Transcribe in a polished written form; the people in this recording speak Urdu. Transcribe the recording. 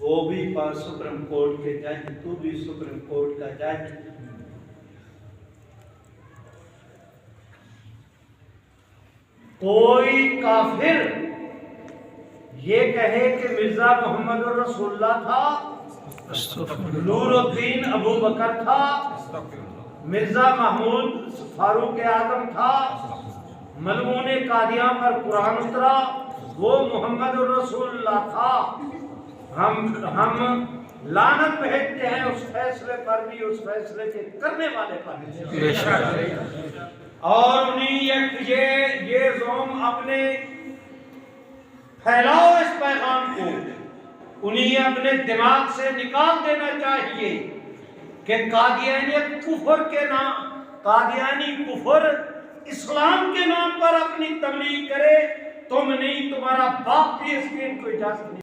وہ بھی سپریم کورٹ کے جج، تو بھی سپریم کورٹ کا جج۔ کوئی کافر یہ کہے کہ مرزا محمد الرسول اللہ تھا، نور الدین ابو بکر تھا، مرزا محمود فاروق اعظم تھا، ملعون قادیاں پر قرآن اترا، وہ محمد الرسول اللہ تھا، ہم لعنت بھیجتے ہیں اس فیصلے پر بھی، اس فیصلے کے کرنے والے پر بھی۔ اور انہیں یہ زوم اپنے پھیلاؤ اس پیغام کو، انہیں اپنے دماغ سے نکال دینا چاہیے کہ قادیانیت کفر کے نام، قادیانی کفر اسلام کے نام پر اپنی تبلیغ کرے، تم نہیں، تمہارا باپ بھی اس کی ان کو اجازت نہیں۔